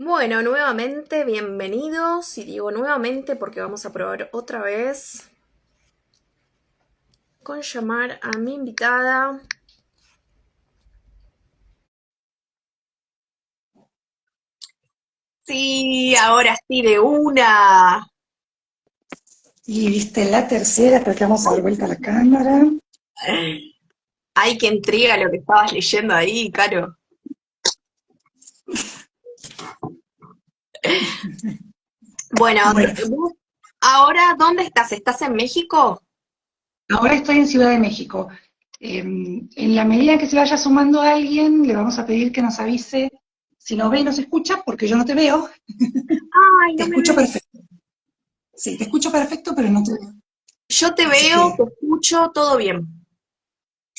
Bueno, nuevamente, bienvenidos. Y digo nuevamente porque vamos a probar otra vez con llamar a mi invitada. Sí, ahora sí, de una. Y viste la tercera, espera que vamos a dar vuelta a la cámara. Ay, qué intriga lo que estabas leyendo ahí, Caro. Bueno, Bueno, vos ahora, ¿dónde estás? ¿Estás en México? ahora estoy en Ciudad de México. En la medida que se vaya sumando alguien, le vamos a pedir que nos avise si nos ve y nos escucha, porque yo no te veo. Ay, Te no me escucho ves. perfecto. Sí, te escucho perfecto, pero no te veo. Yo te Así veo, que, te escucho, todo bien.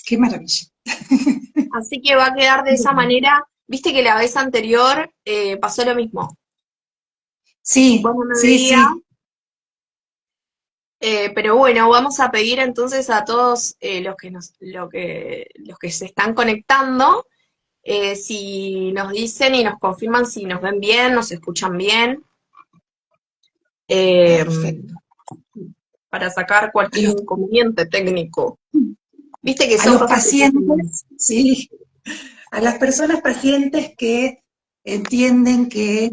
qué maravilla. Así que va a quedar de esa Bueno, manera. Viste que la vez anterior pasó lo mismo. Vos sí, no me sí, veías. sí. Pero bueno, vamos a pedir entonces a todos los que se están conectando, si nos dicen y nos confirman si nos ven bien, nos escuchan bien, eh, Perfecto. para sacar A cualquier los, inconveniente técnico. Viste que a son los cosas que pasan. pacientes, sí, a las personas pacientes que entienden que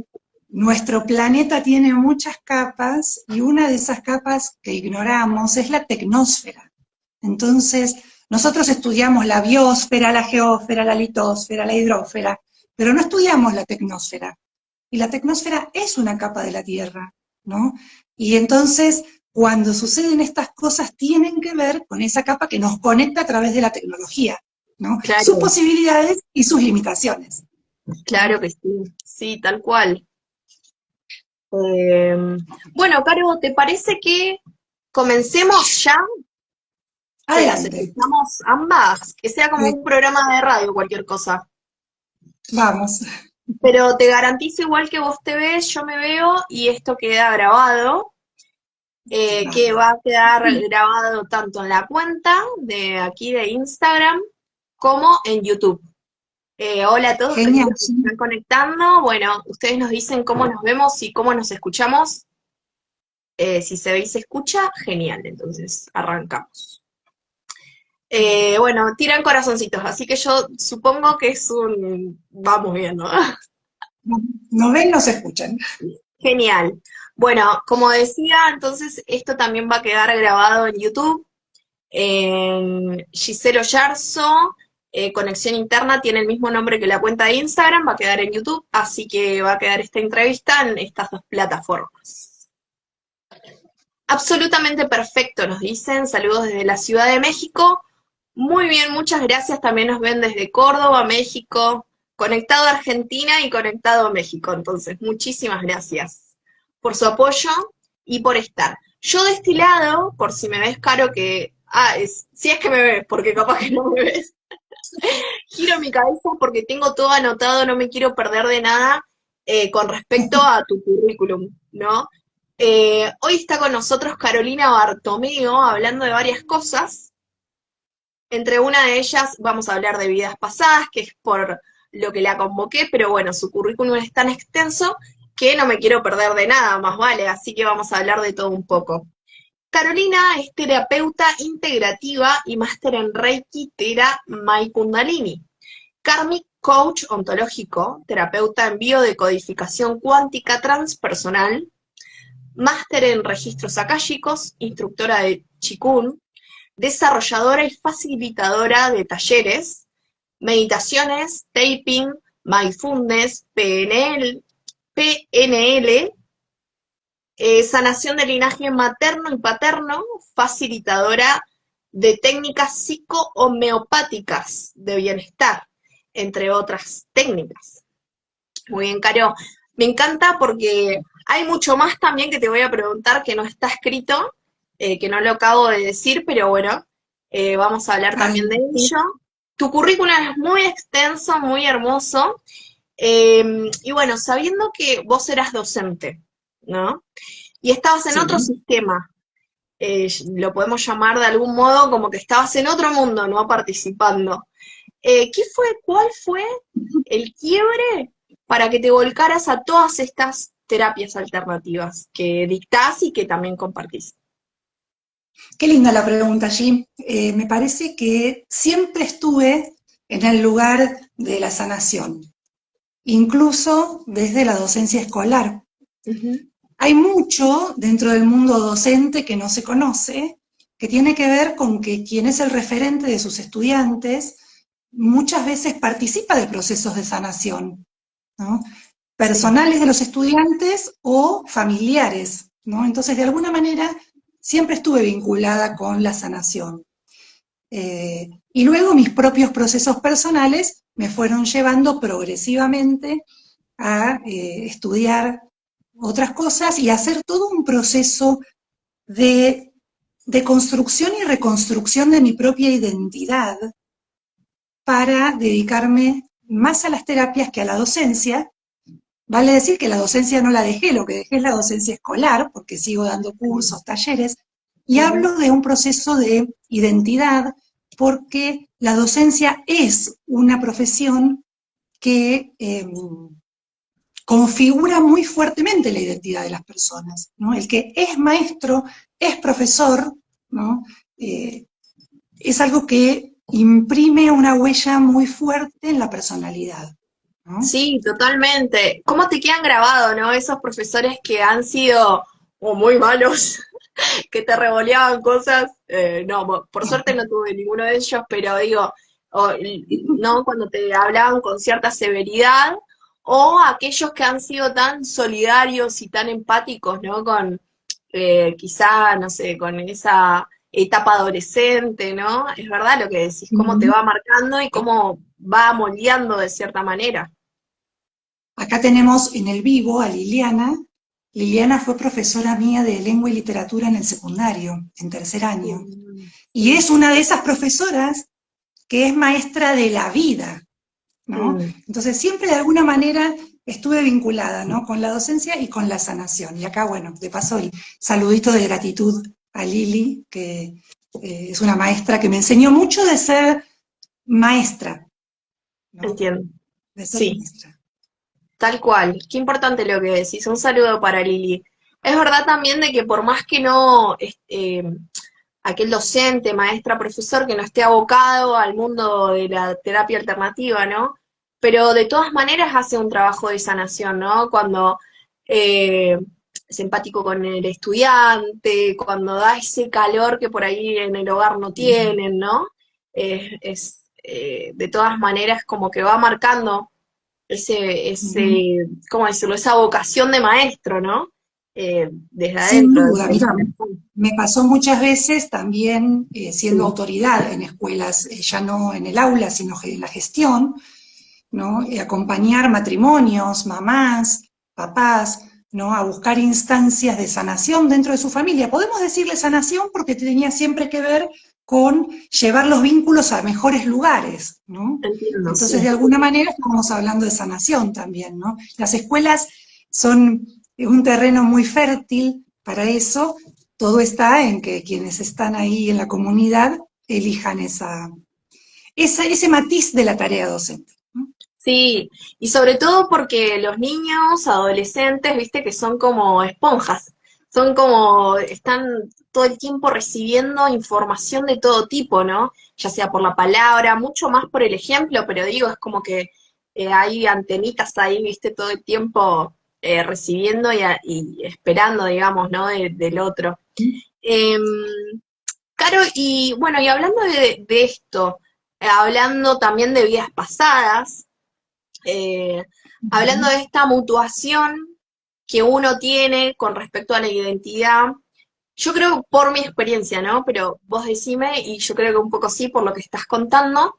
nuestro planeta tiene muchas capas y una de esas capas que ignoramos es la tecnósfera. Entonces, nosotros estudiamos la biosfera, la geósfera, la litosfera, la hidrósfera, pero no estudiamos la tecnósfera. Y la tecnósfera es una capa de la Tierra, ¿no? Y entonces, cuando suceden estas cosas, tienen que ver con esa capa que nos conecta a través de la tecnología, ¿no? Sus Claro, posibilidades y sus limitaciones, claro ¿no? que sí, sí, tal cual. Eh, bueno, Caro, ¿te parece que comencemos ya? Que nos Adelante. escuchamos ambas, que sea como Sí, un programa de radio, cualquier cosa. vamos. Pero te garantizo igual que vos te ves, yo me veo y esto queda grabado, que Bárbaro. va a quedar grabado tanto en la cuenta de aquí de Instagram como en YouTube. Hola a todos Genial. los que se están conectando. Bueno, ustedes nos dicen cómo nos vemos y cómo nos escuchamos. Si se ve y se escucha, genial. Entonces, arrancamos. Bueno, tiran corazoncitos, así que yo supongo que es un... Vamos viendo. Nos ven, nos escuchan. Genial. Bueno, como decía, entonces esto también va a quedar grabado en YouTube. En Giselo Yarzo, Conexión Interna, tiene el mismo nombre que la cuenta de Instagram, va a quedar en YouTube, así que va a quedar esta entrevista en estas dos plataformas. Absolutamente perfecto, nos dicen. Saludos desde la Ciudad de México. Muy bien, muchas gracias. También nos ven desde Córdoba, México, conectado a Argentina y conectado a México. Entonces, muchísimas gracias por su apoyo y por estar. Yo de este lado, por si me ves, Caro, que... si es que me ves, porque capaz que no me ves. Giro mi cabeza porque tengo todo anotado, no me quiero perder de nada con respecto a tu currículum, ¿no? Hoy está con nosotros Carolina Bartomeo hablando de varias cosas. Entre una de ellas vamos a hablar de vidas pasadas, que es por lo que la convoqué, pero bueno, su currículum es tan extenso que no me quiero perder de nada, más vale, así que vamos a hablar de todo un poco. Carolina es terapeuta integrativa y máster en Reiki Tera Mai Kundalini. Karmic Coach ontológico, terapeuta en biodecodificación cuántica transpersonal, máster en registros akáshicos, instructora de Qigong, desarrolladora y facilitadora de talleres, meditaciones, taping, mindfulness, PNL, sanación de linaje materno y paterno, facilitadora de técnicas psico-homeopáticas de bienestar, entre otras técnicas. Muy bien, Caro. Me encanta porque hay mucho más también que te voy a preguntar que no está escrito, que no lo acabo de decir, pero bueno, vamos a hablar también de Adelante. ello. Tu currículum es muy extenso, muy hermoso. Y bueno, sabiendo que vos eras docente, ¿no? Y estabas en otro Sí. sistema, lo podemos llamar de algún modo como que estabas en otro mundo, ¿no? Participando. ¿Cuál fue el quiebre para que te volcaras a todas estas terapias alternativas que dictás y que también compartís? Qué linda la pregunta, Jim. Me parece que siempre estuve en el lugar de la sanación, incluso desde la docencia escolar. Ujú. Hay mucho dentro del mundo docente que no se conoce, que tiene que ver con que quien es el referente de sus estudiantes muchas veces participa de procesos de sanación, ¿no? Sí. Personales de los estudiantes o familiares, ¿no? Entonces, de alguna manera, siempre estuve vinculada con la sanación. Y luego mis propios procesos personales me fueron llevando progresivamente a estudiar otras cosas y hacer todo un proceso de, de construcción y reconstrucción de mi propia identidad para dedicarme más a las terapias que a la docencia. Vale decir que la docencia no la dejé, lo que dejé es la docencia escolar, porque sigo dando cursos, talleres, y Ujú. hablo de un proceso de identidad, porque la docencia es una profesión que configura muy fuertemente la identidad de las personas, ¿no? El que es maestro, es profesor, ¿no? Eh, es algo que imprime una huella muy fuerte en la personalidad, ¿no? Sí, totalmente. ¿Cómo te quedan grabados, no? Esos profesores que han sido o muy malos, que te revoleaban cosas. No, por suerte no tuve ninguno de ellos, pero digo, no, cuando te hablaban con cierta severidad, o aquellos que han sido tan solidarios y tan empáticos, ¿no? Con quizá, no sé, con esa etapa adolescente, ¿no? Es verdad lo que decís, cómo te va marcando y cómo va moldeando de cierta manera. Acá tenemos en el vivo a Liliana. Liliana fue profesora mía de lengua y literatura en el secundario, en tercer año. Mm, Y sí. es una de esas profesoras que es maestra de la vida, ¿no? Mm. Entonces siempre de alguna manera estuve vinculada, ¿no? Con la docencia y con la sanación. Y acá, bueno, de paso el saludito de gratitud a Lili, que es una maestra que me enseñó mucho de ser maestra, ¿no? Entiendo. De ser Sí, maestra. tal cual. Qué importante lo que decís. Un saludo para Lili. Es verdad también de que por más que no, aquel docente, maestra, profesor que no esté abocado al mundo de la terapia alternativa, ¿no? Pero de todas maneras hace un trabajo de sanación, ¿no? Cuando eh, es empático con el estudiante, cuando da ese calor que por ahí en el hogar no tienen, ¿no? De todas maneras como que va marcando Ujú. ¿cómo decirlo? Esa vocación de maestro, ¿no? Desde Sin adentro, desde duda, el mira, corazón. me pasó muchas veces también siendo Sí. autoridad en escuelas, ya no en el aula, sino en la gestión, ¿no? Acompañar matrimonios, mamás, papás, ¿no? A buscar instancias de sanación dentro de su familia. Podemos decirle sanación porque tenía siempre que ver con llevar los vínculos a mejores lugares, ¿no? Entiendo, Entonces, de sí. alguna manera estamos hablando de sanación también, ¿no? Las escuelas son un terreno muy fértil para eso. Todo está en que quienes están ahí en la comunidad elijan ese matiz de la tarea docente, ¿no? Sí, y sobre todo porque los niños, adolescentes, viste que son como esponjas, son como, están todo el tiempo recibiendo información de todo tipo, ¿no? Ya sea por la palabra, mucho más por el ejemplo, pero digo, es como que hay antenitas ahí, viste, todo el tiempo recibiendo y esperando, digamos, ¿no? Del otro. Em, Caro, y bueno, y hablando de esto, hablando también de vidas pasadas, eh, hablando de esta mutuación que uno tiene con respecto a la identidad, yo creo por mi experiencia, ¿no? Pero vos decime, y yo creo que un poco sí por lo que estás contando,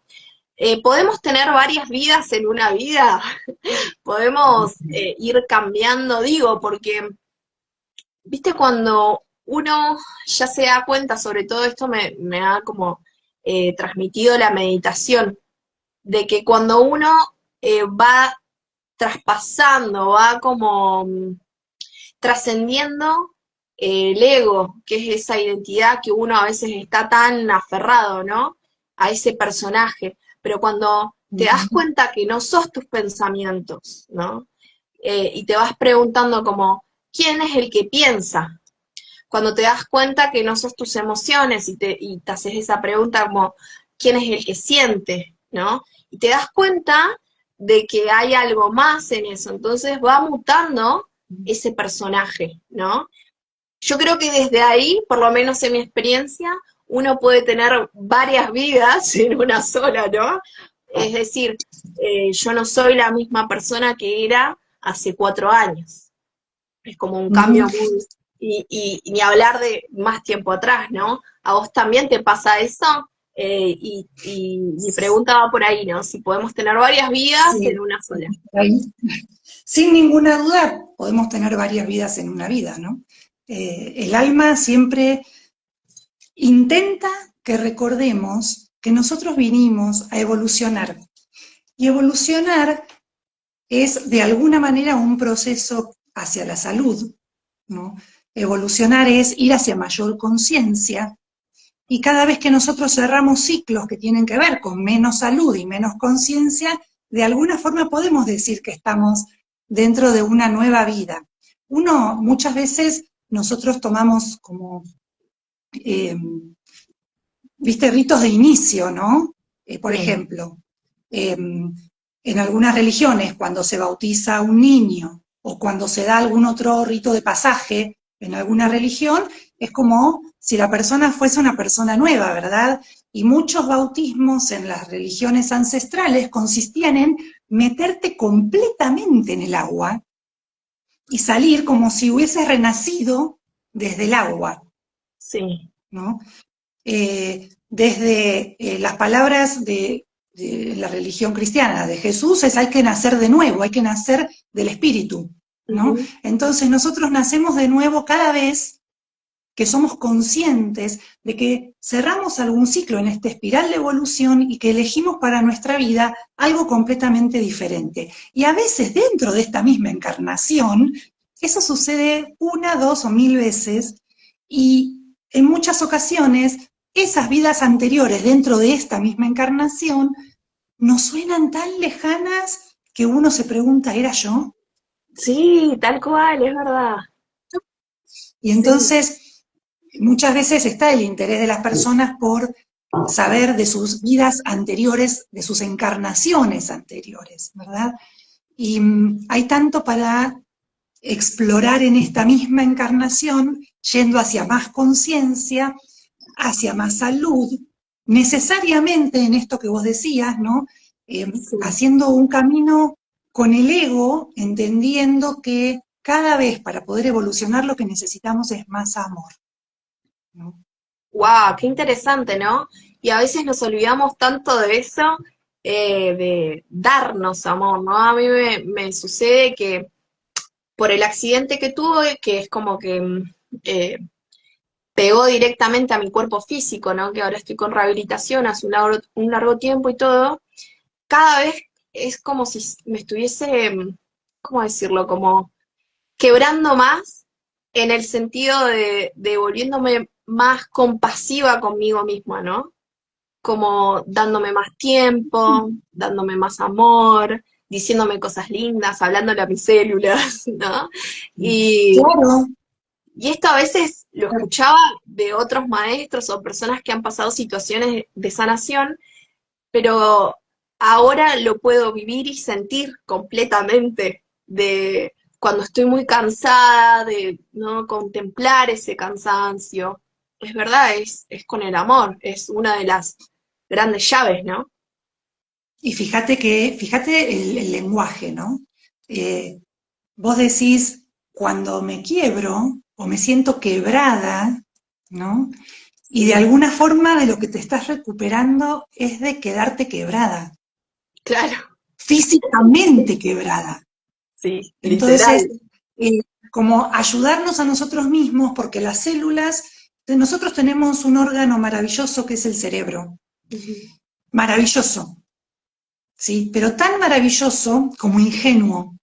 podemos tener varias vidas en una vida, podemos ir cambiando, digo, porque, viste, cuando uno ya se da cuenta, sobre todo esto me ha como transmitido la meditación, de que cuando uno va traspasando, va como trascendiendo el ego, que es esa identidad que uno a veces está tan aferrado, ¿no? A ese personaje. Pero cuando te das Ujú. cuenta que no sos tus pensamientos, ¿no? Y te vas preguntando como, ¿quién es el que piensa? Cuando te das cuenta que no sos tus emociones y te haces esa pregunta como, ¿quién es el que siente? ¿No? Y te das cuenta de que hay algo más en eso, entonces va mutando ese personaje, ¿no? Yo creo que desde ahí, por lo menos en mi experiencia, uno puede tener varias vidas en una sola, ¿no? Es decir, yo no soy la misma persona que era hace 4 años. Es como un Ujú. cambio muy... Y ni hablar de más tiempo atrás, ¿no? ¿A vos también te pasa eso? Y mi pregunta va por ahí, ¿no? Si podemos tener varias vidas Sí, en una sola. ahí, sin ninguna duda podemos tener varias vidas en una vida, ¿no? El alma siempre intenta que recordemos que nosotros vinimos a evolucionar. Y evolucionar es de alguna manera un proceso hacia la salud, ¿no? Evolucionar es ir hacia mayor conciencia, y cada vez que nosotros cerramos ciclos que tienen que ver con menos salud y menos conciencia, de alguna forma podemos decir que estamos dentro de una nueva vida. Muchas veces nosotros tomamos como, eh, viste, ritos de inicio, ¿no? Por Sí. ejemplo, en algunas religiones, cuando se bautiza un niño o cuando se da algún otro rito de pasaje en alguna religión, es como si la persona fuese una persona nueva, ¿verdad? Y muchos bautismos en las religiones ancestrales consistían en meterte completamente en el agua y salir como si hubieses renacido desde el agua, Sí. ¿no? Desde las palabras de la religión cristiana, de Jesús, es hay que nacer de nuevo, hay que nacer del Espíritu, ¿no? Ujú. Entonces nosotros nacemos de nuevo cada vez que somos conscientes de que cerramos algún ciclo en esta espiral de evolución y que elegimos para nuestra vida algo completamente diferente. Y a veces dentro de esta misma encarnación, eso sucede una, dos o mil veces, y en muchas ocasiones esas vidas anteriores dentro de esta misma encarnación nos suenan tan lejanas que uno se pregunta, ¿era yo? Sí, tal cual, es verdad. Y Sí. entonces muchas veces está el interés de las personas por saber de sus vidas anteriores, de sus encarnaciones anteriores, ¿verdad? Y hay tanto para explorar en esta misma encarnación, yendo hacia más conciencia, hacia más salud, necesariamente en esto que vos decías, ¿no? Sí. Haciendo un camino con el ego, entendiendo que cada vez para poder evolucionar lo que necesitamos es más amor, ¿no? Wow, qué interesante, ¿no? Y a veces nos olvidamos tanto de eso, de darnos amor, ¿no? A mí me sucede que por el accidente que tuve, que es como que eh, pegó directamente a mi cuerpo físico, ¿no? Que ahora estoy con rehabilitación hace un largo tiempo y todo, cada vez es como si me estuviese, ¿cómo decirlo? Como quebrando más en el sentido de volviéndome más compasiva conmigo misma, ¿no? Como dándome más tiempo, dándome más amor, diciéndome cosas lindas, hablándole a mis células, ¿no? Y, Claro, y esto a veces lo escuchaba de otros maestros o personas que han pasado situaciones de sanación, pero ahora lo puedo vivir y sentir completamente de cuando estoy muy cansada, de no contemplar ese cansancio. Es verdad, es con el amor, es una de las grandes llaves, ¿no? y fíjate el lenguaje, ¿no? Eh, Vos decís, cuando me quiebro o me siento quebrada, ¿no? Y de Sí, alguna forma de lo que te estás recuperando es de quedarte quebrada, claro, físicamente quebrada. sí, Entonces, literal. eh, como ayudarnos a nosotros mismos, porque las células, nosotros tenemos un órgano maravilloso que es el cerebro, Ujú. maravilloso, ¿sí? Pero tan maravilloso como ingenuo.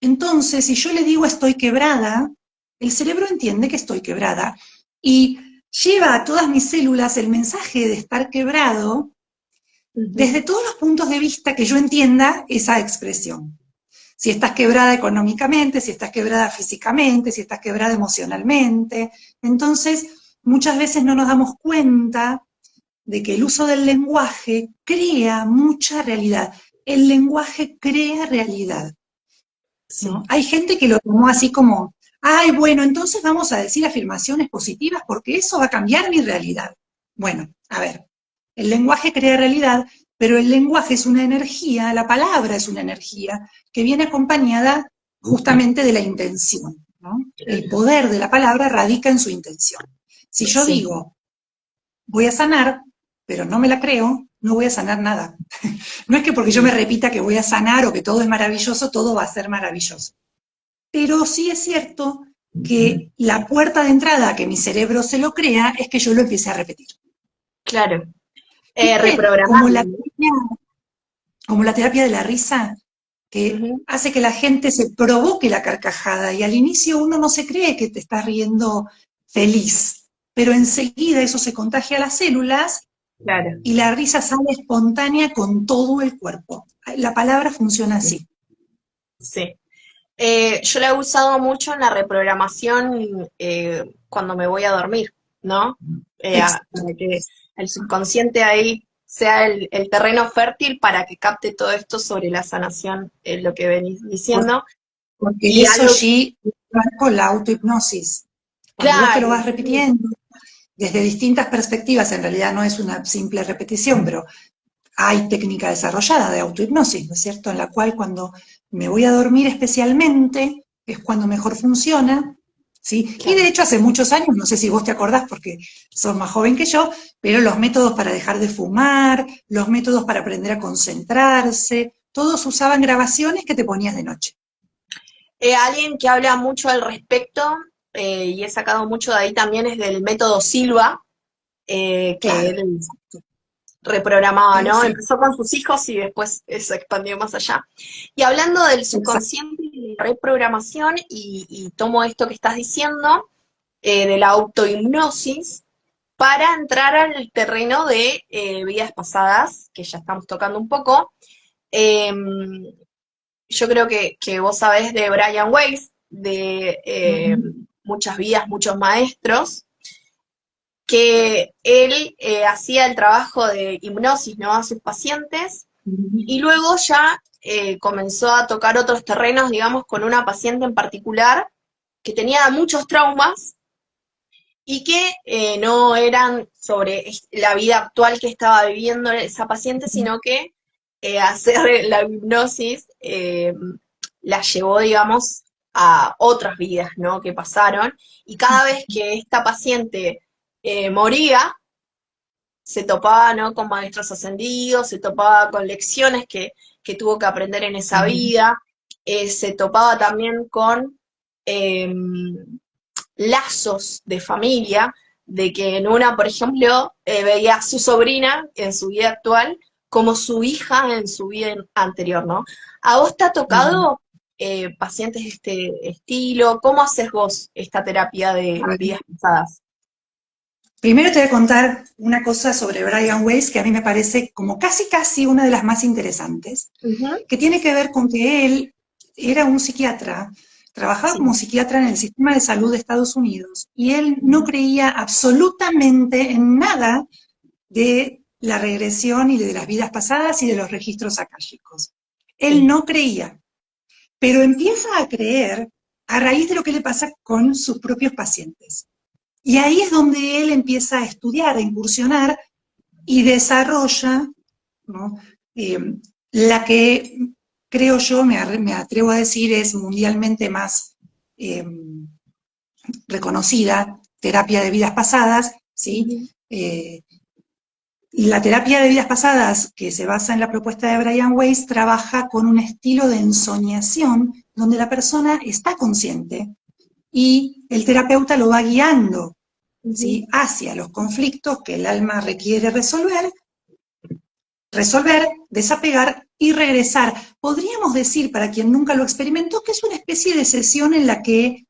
Entonces, si yo le digo estoy quebrada, el cerebro entiende que estoy quebrada y lleva a todas mis células el mensaje de estar quebrado desde todos los puntos de vista que yo entienda esa expresión. Si estás quebrada económicamente, si estás quebrada físicamente, si estás quebrada emocionalmente. Entonces, muchas veces no nos damos cuenta de que el uso del lenguaje crea mucha realidad. El lenguaje crea realidad, ¿no? Hay gente que lo tomó así como, ay, bueno, entonces vamos a decir afirmaciones positivas porque eso va a cambiar mi realidad. Bueno, a ver, el lenguaje crea realidad, pero el lenguaje es una energía, la palabra es una energía que viene acompañada justamente de la intención, ¿no? El poder de la palabra radica en su intención. Si yo digo, voy a sanar, pero no me la creo, no voy a sanar nada. No es que porque yo me repita que voy a sanar o que todo es maravilloso, todo va a ser maravilloso. Pero sí es cierto que la puerta de entrada a que mi cerebro se lo crea es que yo lo empiece a repetir. Claro. Como Reprogramar. como la terapia de la risa, que hace que la gente se provoque la carcajada y al inicio uno no se cree que te estás riendo feliz, pero enseguida eso se contagia a las células. Claro. Y la risa sale espontánea con todo el cuerpo. La palabra funciona así. Sí. Yo la he usado mucho en la reprogramación cuando me voy a dormir, ¿no? Para que el subconsciente ahí sea el terreno fértil para que capte todo esto sobre la sanación, lo que venís diciendo. Porque Y eso algo, sí va con la autohipnosis. Cuando vos te lo claro, vas repitiendo, desde distintas perspectivas, en realidad no es una simple repetición, pero hay técnica desarrollada de autohipnosis, ¿no es cierto? En la cual cuando me voy a dormir especialmente es cuando mejor funciona, ¿sí? Y de hecho hace muchos años, no sé si vos te acordás porque sos más joven que yo, pero los métodos para dejar de fumar, los métodos para aprender a concentrarse, todos usaban grabaciones que te ponías de noche. alguien que habla mucho al respecto, y he sacado mucho de ahí también, es del método Silva, que Claro, él reprogramaba, ¿no? sí. Empezó con sus hijos y después se expandió más allá. Y hablando del Exacto. subconsciente y reprogramación, y tomo esto que estás diciendo, de la autohipnosis, para entrar al terreno de vidas pasadas, que ya estamos tocando un poco. Eh, yo creo que vos sabés de Brian Weiss, de muchas vidas, muchos maestros, que él hacía el trabajo de hipnosis, ¿no?, a sus pacientes, y luego ya comenzó a tocar otros terrenos, digamos, con una paciente en particular que tenía muchos traumas y que no eran sobre la vida actual que estaba viviendo esa paciente, sino que hacer la hipnosis la llevó, digamos, a otras vidas, ¿no?, que pasaron, y cada vez que esta paciente moría, se topaba, ¿no?, con maestros ascendidos, se topaba con lecciones que tuvo que aprender en esa vida, se topaba también con eh, lazos de familia, de que en una, por ejemplo, veía a su sobrina en su vida actual como su hija en su vida anterior, ¿no? ¿A vos te ha tocado pacientes de este estilo? ¿Cómo haces vos esta terapia de vidas pasadas? Primero te voy a contar una cosa sobre Brian Weiss que a mí me parece como casi una de las más interesantes, que tiene que ver con que él era un psiquiatra, trabajaba como psiquiatra en el sistema de salud de Estados Unidos y él no creía absolutamente en nada de la regresión y de las vidas pasadas y de los registros akáshicos. Él no creía, pero empieza a creer a raíz de lo que le pasa con sus propios pacientes. Y ahí es donde él empieza a estudiar, a incursionar y desarrolla, ¿no?, la que creo yo, me atrevo a decir, es mundialmente más reconocida, terapia de vidas pasadas, ¿sí? La terapia de vidas pasadas, que se basa en la propuesta de Brian Weiss, trabaja con un estilo de ensoñación donde la persona está consciente y el terapeuta lo va guiando, ¿sí?, hacia los conflictos que el alma requiere resolver, desapegar y regresar. Podríamos decir, para quien nunca lo experimentó, que es una especie de sesión en la que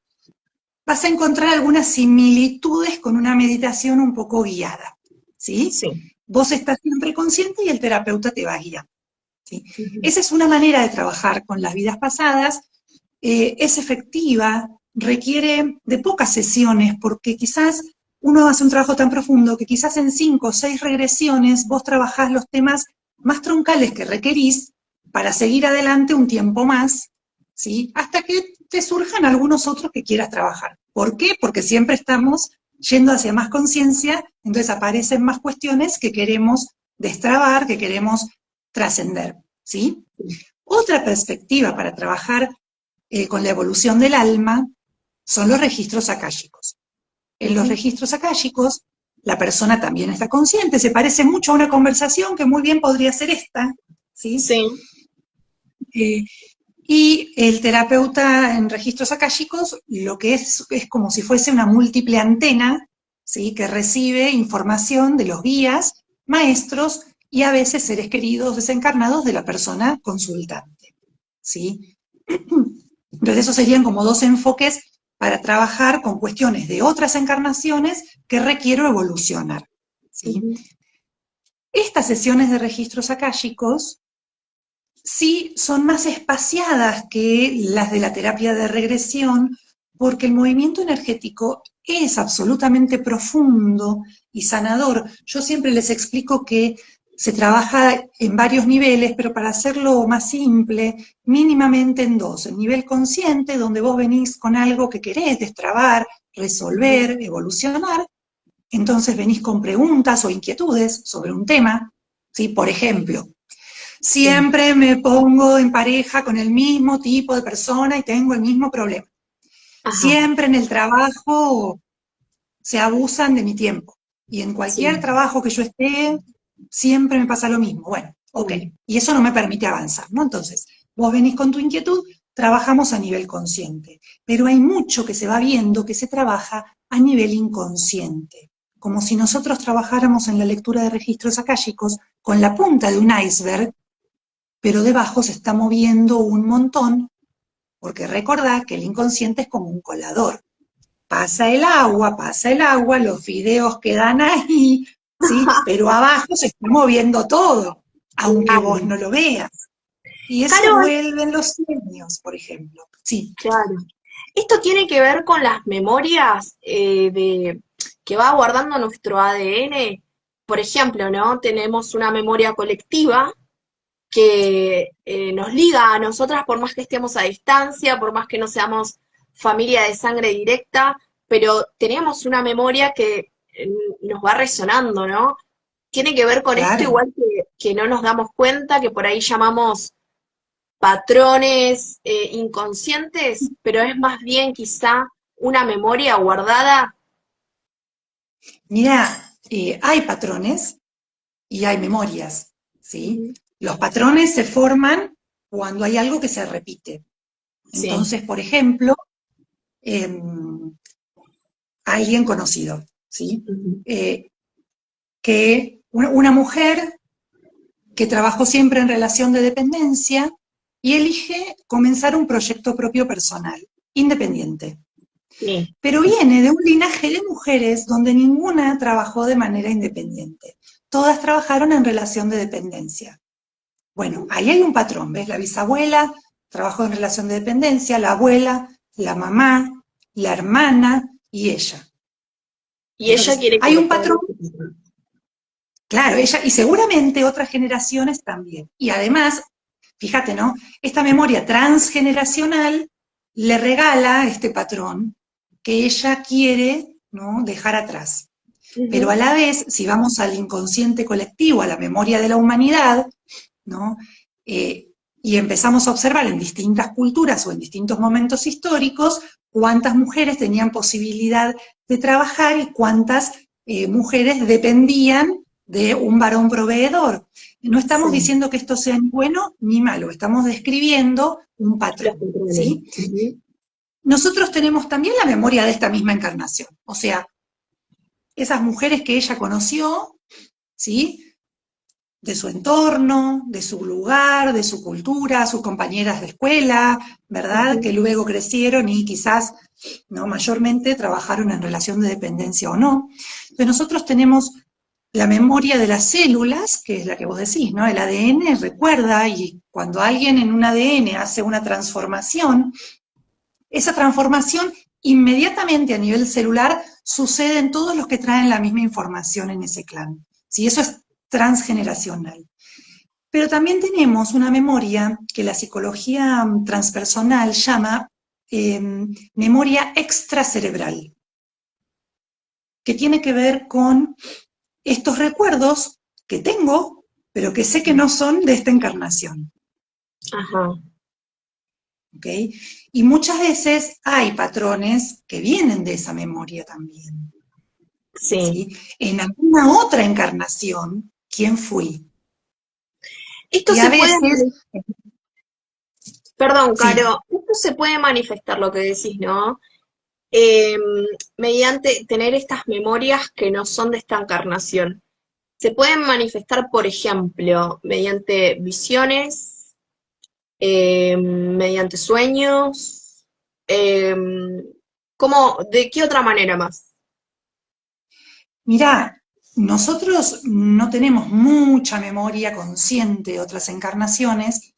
vas a encontrar algunas similitudes con una meditación un poco guiada, ¿sí? vos estás siempre consciente y el terapeuta te va guiando, ¿sí? Esa es una manera de trabajar con las vidas pasadas, es efectiva, requiere de pocas sesiones, porque quizás uno hace un trabajo tan profundo que quizás en 5 o 6 regresiones vos trabajás los temas más troncales que requerís para seguir adelante un tiempo más, ¿sí? Hasta que te surjan algunos otros que quieras trabajar. ¿Por qué? Porque siempre estamos yendo hacia más conciencia, entonces aparecen más cuestiones que queremos destrabar, que queremos trascender, ¿sí? Otra perspectiva para trabajar con la evolución del alma son los registros akáshicos. En los registros akáshicos, la persona también está consciente, se parece mucho a una conversación que muy bien podría ser esta, ¿sí? Sí. Y el terapeuta en registros akáshicos lo que es como si fuese una múltiple antena, ¿sí? Que recibe información de los guías, maestros y a veces seres queridos desencarnados de la persona consultante, ¿sí? Entonces esos serían como 2 enfoques para trabajar con cuestiones de otras encarnaciones que requiero evolucionar, ¿sí? Estas sesiones de registros akáshicos sí son más espaciadas que las de la terapia de regresión, porque el movimiento energético es absolutamente profundo y sanador. Yo siempre les explico que se trabaja en varios niveles, pero para hacerlo más simple, mínimamente en 2. El nivel consciente, donde vos venís con algo que querés destrabar, resolver, evolucionar, entonces venís con preguntas o inquietudes sobre un tema, ¿sí? Por ejemplo, siempre me pongo en pareja con el mismo tipo de persona y tengo el mismo problema. Ajá. Siempre en el trabajo se abusan de mi tiempo. Y en cualquier trabajo que yo esté, siempre me pasa lo mismo. Bueno, ok. Y eso no me permite avanzar, ¿no? Entonces, vos venís con tu inquietud, trabajamos a nivel consciente. Pero hay mucho que se va viendo que se trabaja a nivel inconsciente. Como si nosotros trabajáramos en la lectura de registros akáshicos con la punta de un iceberg, pero debajo se está moviendo un montón, porque recordá que el inconsciente es como un colador. Pasa el agua, los fideos quedan ahí, ¿sí? Pero abajo se está moviendo todo, aunque vos no lo veas. Y eso Claro, vuelve en los sueños, por ejemplo. Sí. claro. Esto tiene que ver con las memorias que va guardando nuestro ADN. Por ejemplo, ¿no? Tenemos una memoria colectiva que nos liga a nosotras por más que estemos a distancia, por más que no seamos familia de sangre directa, pero tenemos una memoria que nos va resonando, ¿no? Tiene que ver con esto, Claro. igual que no nos damos cuenta, que por ahí llamamos patrones inconscientes, pero es más bien quizá una memoria guardada. Mira, hay patrones y hay memorias, ¿sí? Los patrones se forman cuando hay algo que se repite. Sí. Entonces, por ejemplo, alguien conocido, ¿sí? Que una mujer que trabajó siempre en relación de dependencia y elige comenzar un proyecto propio personal, independiente. Sí. Pero viene de un linaje de mujeres donde ninguna trabajó de manera independiente. Todas trabajaron en relación de dependencia. Bueno, ahí hay un patrón, ¿ves? La bisabuela trabajó en relación de dependencia, la abuela, la mamá, la hermana y ella. Y ella Entonces, quiere hay un cometer patrón. ese patrón. Claro, ella, y seguramente otras generaciones también. Y además, fíjate, ¿no? Esta memoria transgeneracional le regala este patrón que ella quiere, ¿no?, dejar atrás. Pero a la vez, si vamos al inconsciente colectivo, a la memoria de la humanidad, ¿no? Y empezamos a observar en distintas culturas o en distintos momentos históricos cuántas mujeres tenían posibilidad de trabajar y cuántas mujeres dependían de un varón proveedor. No estamos diciendo que esto sea ni bueno ni malo, estamos describiendo un patrón, ¿sí? Nosotros tenemos también la memoria de esta misma encarnación, o sea, esas mujeres que ella conoció, ¿sí?, de su entorno, de su lugar, de su cultura, sus compañeras de escuela, ¿verdad?, que luego crecieron y quizás, ¿no?, mayormente trabajaron en relación de dependencia o no. Entonces nosotros tenemos la memoria de las células, que es la que vos decís, ¿no? El ADN recuerda, y cuando alguien en un ADN hace una transformación, esa transformación inmediatamente a nivel celular sucede en todos los que traen la misma información en ese clan. ¿Sí? Eso es transgeneracional. Pero también tenemos una memoria que la psicología transpersonal llama memoria extracerebral, que tiene que ver con estos recuerdos que tengo, pero que sé que no son de esta encarnación. Ajá. ¿Ok? Y muchas veces hay patrones que vienen de esa memoria también. Sí. ¿Sí? En alguna otra encarnación, ¿quién fui? Esto Y a se puede, veces, perdón, sí, Caro, esto se puede manifestar lo que decís, ¿no? Eh, Mediante tener estas memorias que no son de esta encarnación. Se pueden manifestar, por ejemplo, mediante visiones, mediante sueños, eh, ¿de qué otra manera más? mirá, nosotros no tenemos mucha memoria consciente de otras encarnaciones,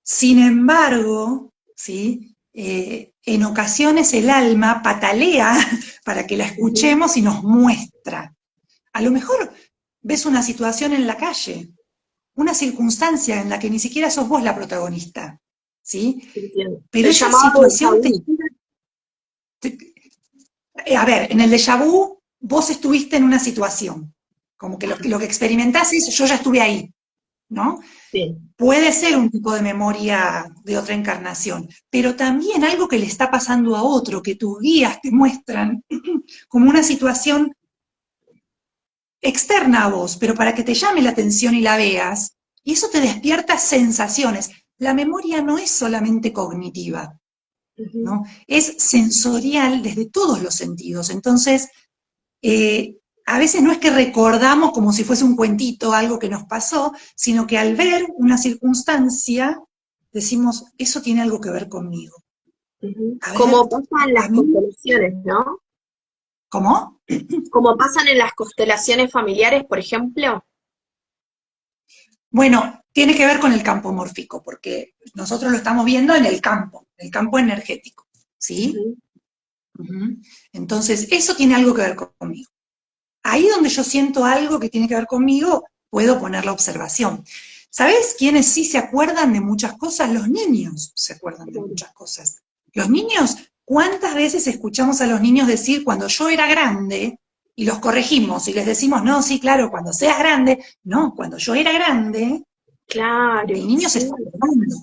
sin embargo, ¿sí? En ocasiones el alma patalea para que la Ujú. escuchemos y nos muestra. A lo mejor ves una situación en la calle, una circunstancia en la que ni siquiera sos vos la protagonista, ¿sí? Entiendo. Pero El esa llamado déjà situación vu. a ver, en el déjà vu vos estuviste en una situación, como que Ajá, lo que experimentás es yo ya estuve ahí, ¿no? sí. Puede ser un tipo de memoria de otra encarnación, pero también algo que le está pasando a otro, que tus guías te muestran como una situación externa a vos, pero para que te llame la atención y la veas, y eso te despierta sensaciones. La memoria no es solamente cognitiva, Ujú, ¿no? Es sensorial desde todos los sentidos. Entonces, a veces no es que recordamos como si fuese un cuentito, algo que nos pasó, sino que al ver una circunstancia, decimos, eso tiene algo que ver conmigo. ujú. A ver, Como pasa en a las mí, constelaciones, ¿no? ¿cómo? Como pasan en las constelaciones familiares, por ejemplo. Bueno, tiene que ver con el campo mórfico, porque nosotros lo estamos viendo en el campo energético, ¿sí? Ujú, Ujú. Entonces, eso tiene algo que ver conmigo. Ahí donde yo siento algo que tiene que ver conmigo, puedo poner la observación. ¿Sabés quiénes sí se acuerdan de muchas cosas? Los niños se acuerdan de claro. muchas cosas. Los niños, ¿cuántas veces escuchamos a los niños decir cuando yo era grande y los corregimos y les decimos, no, sí, claro, cuando seas grande? No, cuando yo era grande, el Claro, niño se sí. está acordando.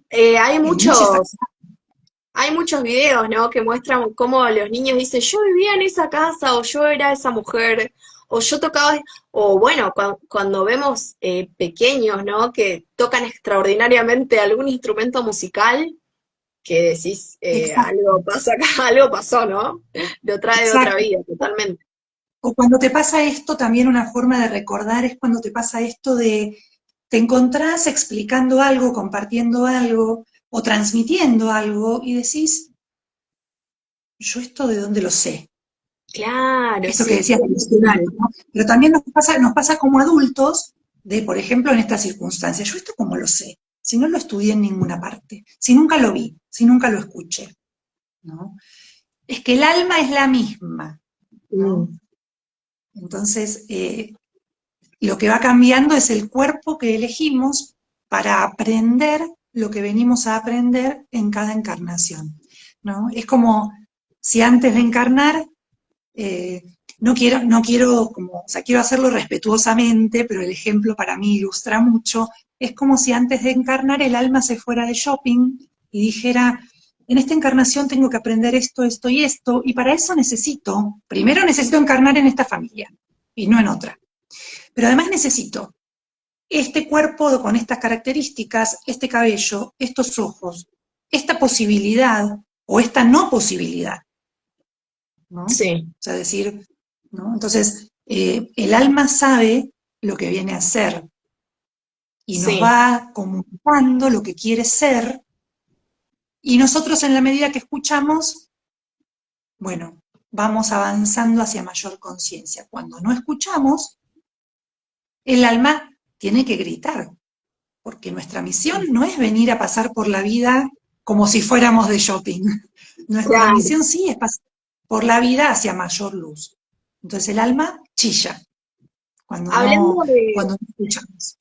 Eh, hay El niño se está muchos, hay muchos videos, ¿no? Que muestran cómo los niños dicen, yo vivía en esa casa, o yo era esa mujer, o yo tocaba, o bueno, cuando vemos pequeños, ¿no? Que tocan extraordinariamente algún instrumento musical, que decís, exacto, algo pasa acá, algo pasó, ¿no? Lo trae de otra exacto. vida, totalmente. O cuando te pasa esto, también una forma de recordar es cuando te pasa esto de, te encontrás explicando algo, compartiendo algo o transmitiendo algo y decís, yo esto de dónde lo sé. Claro, Esto que sí, decías muy del instrumento, natural. ¿no? Pero también nos pasa como adultos de, por ejemplo, en esta circunstancia, yo esto cómo lo sé, si no lo estudié en ninguna parte, si nunca lo vi, si nunca lo escuché, ¿no? Es que el alma es la misma, ¿no? Mm, Entonces, lo que va cambiando es el cuerpo que elegimos para aprender lo que venimos a aprender en cada encarnación, ¿no? Es como si antes de encarnar, eh, no quiero como, o sea, quiero hacerlo respetuosamente, pero el ejemplo para mí ilustra mucho, es como si antes de encarnar el alma se fuera de shopping y dijera, en esta encarnación tengo que aprender esto, esto y esto, y para eso primero necesito encarnar en esta familia y no en otra. Pero además necesito este cuerpo con estas características, este cabello, estos ojos, esta posibilidad o esta no posibilidad, ¿no? O sí, sea, decir, ¿no? Entonces, el alma sabe lo que viene a ser y nos sí. va comunicando lo que quiere ser y nosotros en la medida que escuchamos, bueno, vamos avanzando hacia mayor conciencia. Cuando no escuchamos, el alma tiene que gritar, porque nuestra misión no es venir a pasar por la vida como si fuéramos de shopping. Nuestra Claro. misión sí es pasar por la vida hacia mayor luz. Entonces el alma chilla Hablando cuando no escuchamos.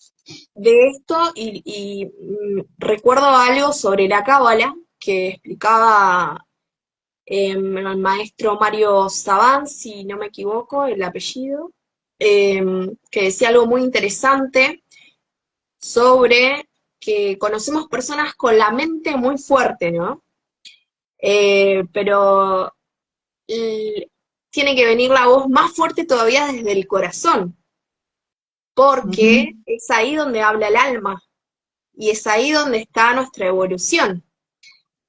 de esto, recuerdo algo sobre la cábala que explicaba el maestro Mario Sabán, si no me equivoco, el apellido, que decía algo muy interesante sobre que conocemos personas con la mente muy fuerte, ¿no? Pero tiene que venir la voz más fuerte todavía desde el corazón, porque Ujú, es ahí donde habla el alma y es ahí donde está nuestra evolución.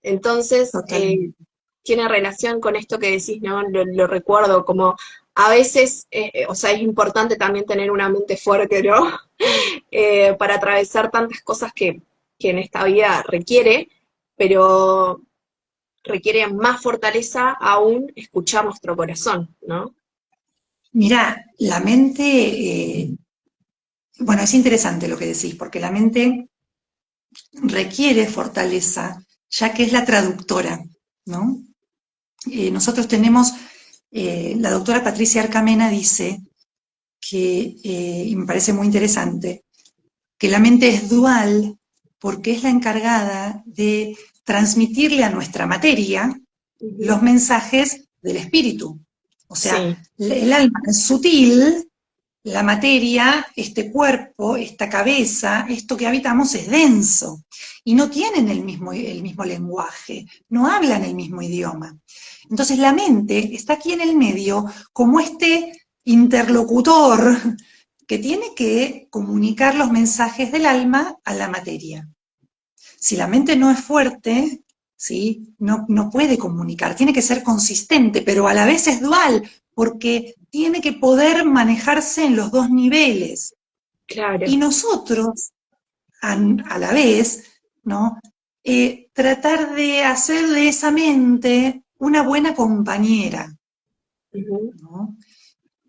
Entonces, totalmente. tiene relación con esto que decís, ¿no? Lo recuerdo, como a veces, o sea, es importante también tener una mente fuerte, ¿no? Para atravesar tantas cosas que en esta vida requiere, pero requiere más fortaleza aún escuchar nuestro corazón, ¿no? Mira, la mente, bueno, es interesante lo que decís, porque la mente requiere fortaleza, ya que es la traductora, ¿no? Nosotros tenemos, la doctora Patricia Arcamena dice que, y me parece muy interesante, que la mente es dual porque es la encargada de transmitirle a nuestra materia los Ujú. mensajes del espíritu. O sea, Sí, el alma es sutil, la materia, este cuerpo, esta cabeza, esto que habitamos es denso y no tienen el mismo lenguaje, no hablan el mismo idioma. Entonces la mente está aquí en el medio como este interlocutor que tiene que comunicar los mensajes del alma a la materia. Si la mente no es fuerte, ¿sí? No puede comunicar, tiene que ser consistente, pero a la vez es dual, porque tiene que poder manejarse en los dos niveles. claro. Y nosotros, a la vez, ¿no? Tratar de hacer de esa mente una buena compañera, Ujú. ¿no?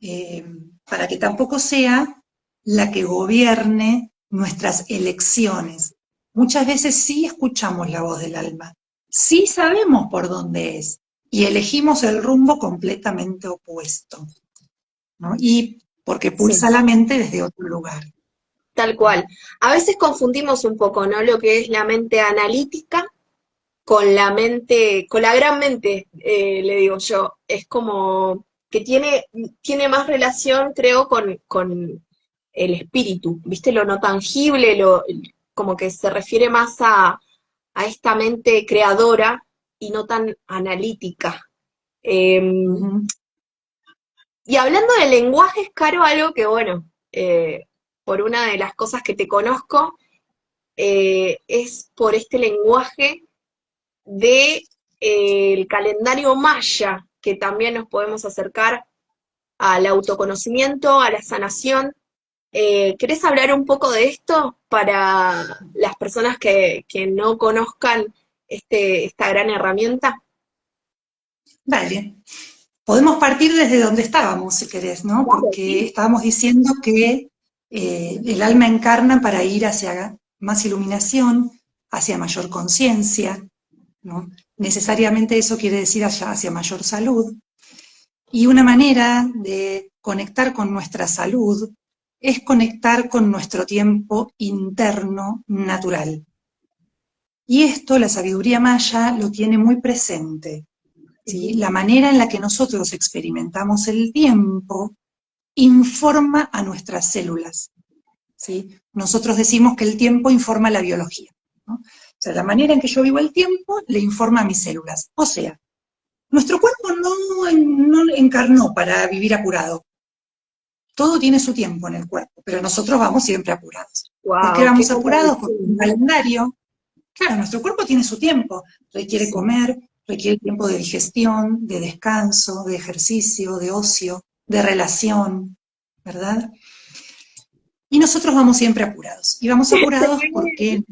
Eh, para que tampoco sea la que gobierne nuestras elecciones. Muchas veces sí escuchamos la voz del alma, sí sabemos por dónde es y elegimos el rumbo completamente opuesto, ¿no? Y porque Sí. pulsa la mente desde otro lugar. Tal cual. A veces confundimos un poco, ¿no? Lo que es la mente analítica con la mente, con la gran mente, le digo yo. Es como que tiene más relación, creo, con el espíritu, ¿viste? Lo no tangible, como que se refiere más a esta mente creadora y no tan analítica. Uh Eh, -huh. y hablando de lenguajes, Caro, algo que, bueno, por una de las cosas que te conozco, es por este lenguaje de el calendario maya, que también nos podemos acercar al autoconocimiento, a la sanación. ¿Querés hablar un poco de esto para las personas que no conozcan esta gran herramienta? Vale. Podemos partir desde donde estábamos, si querés, ¿no? Claro, Porque sí. estábamos diciendo que el alma encarna para ir hacia más iluminación, hacia mayor conciencia, ¿no? Necesariamente eso quiere decir hacia mayor salud. Y una manera de conectar con nuestra salud es conectar con nuestro tiempo interno natural. Y esto la sabiduría maya lo tiene muy presente. ¿Sí? Ujú. La manera en la que nosotros experimentamos el tiempo informa a nuestras células. ¿Sí? Nosotros decimos que el tiempo informa la biología, ¿no? O sea, la manera en que yo vivo el tiempo le informa a mis células. O sea, nuestro cuerpo no encarnó para vivir apurado. Todo tiene su tiempo en el cuerpo, pero nosotros vamos siempre apurados. ¿Por qué Wow, qué vamos apurados? Porque un contradicción. calendario. Claro, nuestro cuerpo tiene su tiempo, requiere Sí. comer, requiere tiempo de digestión, de descanso, de ejercicio, de ocio, de relación, ¿verdad? Y nosotros vamos siempre apurados. Y vamos apurados porque,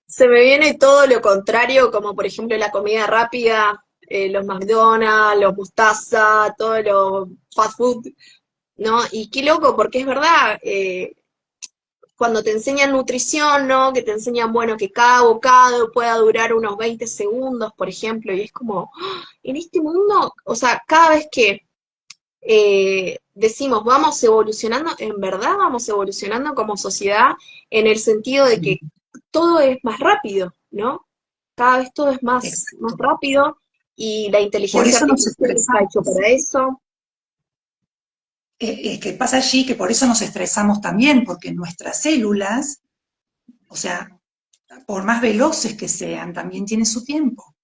Se me viene todo lo contrario, como por ejemplo la comida rápida. los McDonald's, los Mostaza, todo lo fast food, ¿no? Y qué loco, porque es verdad, cuando te enseñan nutrición, ¿no? Que te enseñan, bueno, que cada bocado pueda durar unos 20 segundos, por ejemplo, y es como, ¡ah! En este mundo, o sea, cada vez que decimos vamos evolucionando, en verdad vamos evolucionando como sociedad en el sentido de que todo es más rápido, ¿no? Cada vez todo es más Exacto. rápido y la Por inteligencia eso nos artificial está hecho estresamos. para eso. Que pasa allí que por eso nos estresamos también, porque nuestras células, o sea, por más veloces que sean, también tienen su tiempo,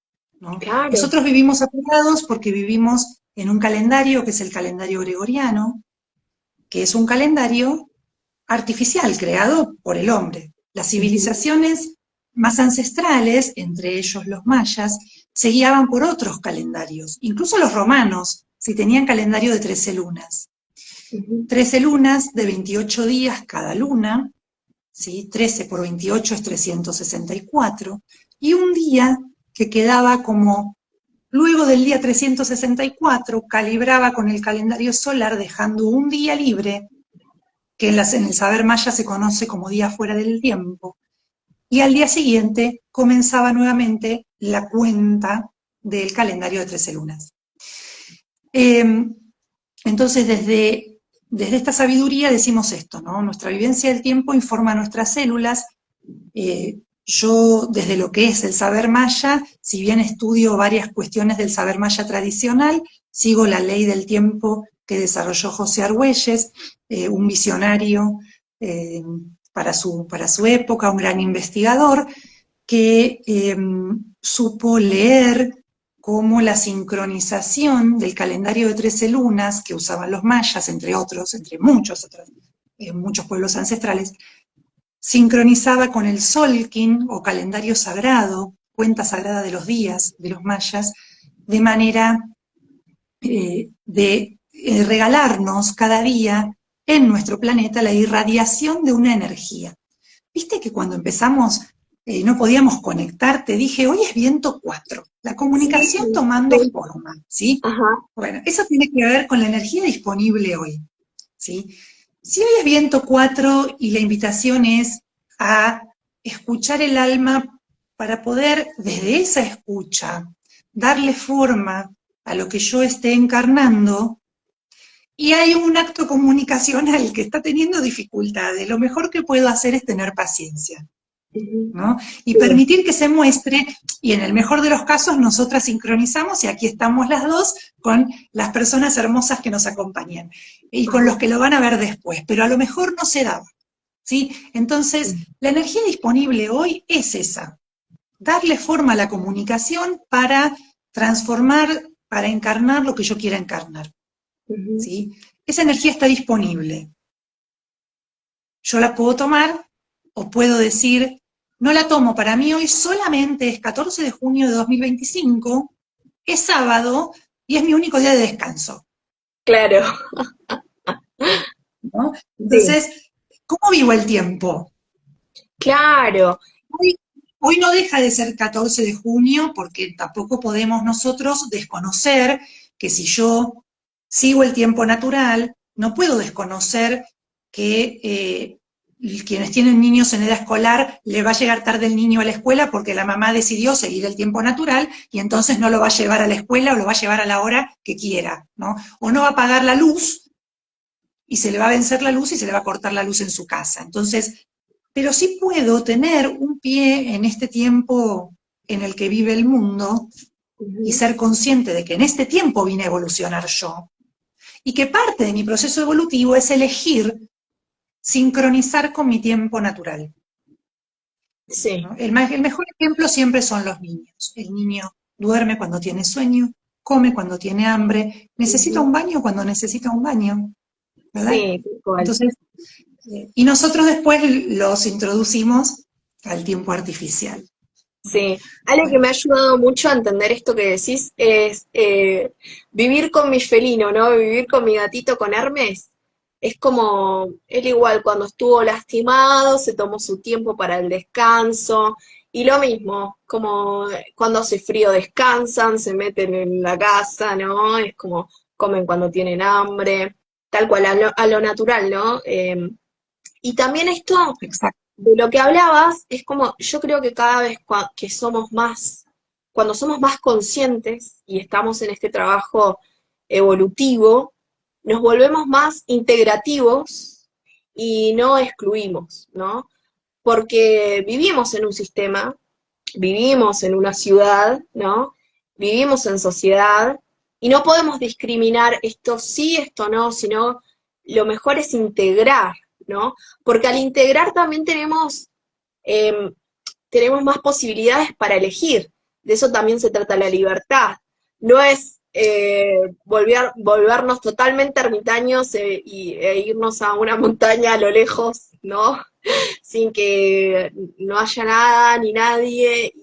¿no? Claro. Nosotros vivimos apurados porque vivimos en un calendario que es el calendario gregoriano, que es un calendario artificial creado por el hombre. Las Ujú, civilizaciones más ancestrales, entre ellos los mayas, se guiaban por otros calendarios. Incluso los romanos, si tenían calendario de 13 lunas. ujú, 13 lunas de 28 días cada luna, ¿sí? 13 por 28 es 364, y un día que quedaba como, luego del día 364, calibraba con el calendario solar dejando un día libre, que en el saber maya se conoce como día fuera del tiempo, y al día siguiente comenzaba nuevamente la cuenta del calendario de 13 lunas. Eh, entonces, desde esta sabiduría decimos esto, ¿no? Nuestra vivencia del tiempo informa a nuestras células. Yo, desde lo que es el saber maya, si bien estudio varias cuestiones del saber maya tradicional, sigo la ley del tiempo que desarrolló José Argüelles, un visionario eh, para su época, un gran investigador, que supo leer cómo la sincronización del calendario de 13 lunas que usaban los mayas, entre otros, entre muchos otros, muchos pueblos ancestrales, sincronizaba con el Solkin o calendario sagrado, cuenta sagrada de los días de los mayas, de manera de regalarnos cada día en nuestro planeta la irradiación de una energía. Viste que cuando empezamos no podíamos conectar, te dije, hoy es viento 4, la sí, comunicación tomando sí, forma, ¿sí? ajá, Bueno, eso tiene que ver con la energía disponible hoy, ¿sí? Si hoy es viento 4 y la invitación es a escuchar el alma para poder, desde esa escucha, darle forma a lo que yo esté encarnando, y hay un acto comunicacional que está teniendo dificultades, lo mejor que puedo hacer es tener paciencia, ujú, ¿no? Y sí, permitir que se muestre, y en el mejor de los casos nosotras sincronizamos y aquí estamos las dos con las personas hermosas que nos acompañan y con los ajá, que lo van a ver después, pero a lo mejor no se daba, ¿sí? Entonces, sí, la energía disponible hoy es esa, darle forma a la comunicación para transformar, para encarnar lo que yo quiera encarnar, ujú, ¿sí? Esa energía está disponible. Yo la puedo tomar o puedo decir, no la tomo, para mí hoy solamente es 14 de junio de 2025, es sábado y es mi único día de descanso, claro, ¿no? sí, Entonces, ¿cómo vivo el tiempo? claro, Hoy, hoy no deja de ser 14 de junio porque tampoco podemos nosotros desconocer que si yo sigo el tiempo natural, no puedo desconocer que quienes tienen niños en edad escolar le va a llegar tarde el niño a la escuela porque la mamá decidió seguir el tiempo natural y entonces no lo va a llevar a la escuela o lo va a llevar a la hora que quiera, ¿no? O no va a pagar la luz y se le va a vencer la luz y se le va a cortar la luz en su casa. Entonces, pero sí puedo tener un pie en este tiempo en el que vive el mundo y ujú, ser consciente de que en este tiempo vine a evolucionar yo y que parte de mi proceso evolutivo es elegir sincronizar con mi tiempo natural, sí, ¿no? El mejor ejemplo siempre son los niños. El niño duerme cuando tiene sueño, come cuando tiene hambre, necesita ujú, un baño cuando necesita un baño, ¿verdad? sí, tal cual. Entonces, y nosotros después los introducimos al tiempo artificial. Sí, algo que Bueno, me ha ayudado mucho a entender esto que decís es vivir con mi felino, ¿no? Vivir con mi gatito, con Hermes. Es como, él igual cuando estuvo lastimado, se tomó su tiempo para el descanso Y lo mismo, como cuando hace frío descansan, se meten en la casa, ¿no? Es como comen cuando tienen hambre, tal cual, a lo natural, ¿no? Y también esto Exacto. de lo que hablabas, es como, yo creo que cada vez que somos más, cuando somos más conscientes y estamos en este trabajo evolutivo, nos volvemos más integrativos y no excluimos, ¿no? Porque vivimos en un sistema, vivimos en una ciudad, ¿no? Vivimos en sociedad y no podemos discriminar esto sí, esto no, sino lo mejor es integrar, ¿no? Porque al integrar también eh, tenemos más posibilidades para elegir. De eso también se trata la libertad. No es volvernos totalmente ermitaños e irnos a una montaña a lo lejos, ¿no? Sin que no haya nada ni nadie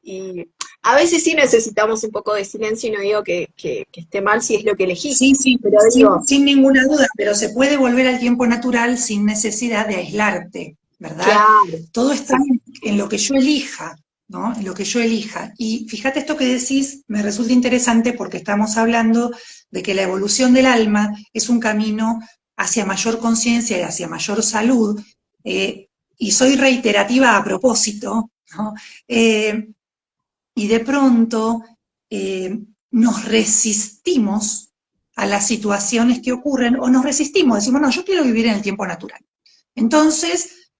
y a veces sí necesitamos un poco de silencio y no digo que esté mal si es lo que elegís, Sí, sí, pero digo, sin ninguna duda, pero se puede volver al tiempo natural sin necesidad de aislarte, ¿verdad? claro, Todo está sí, en lo que yo elija, ¿no? En lo que yo elija. Y fíjate esto que decís, me resulta interesante porque estamos hablando de que la evolución del alma es un camino hacia mayor conciencia y hacia mayor salud, y soy reiterativa a propósito, ¿no? Eh, y de pronto nos resistimos a las situaciones que ocurren o nos resistimos, decimos, no, yo quiero vivir en el tiempo natural. Entonces,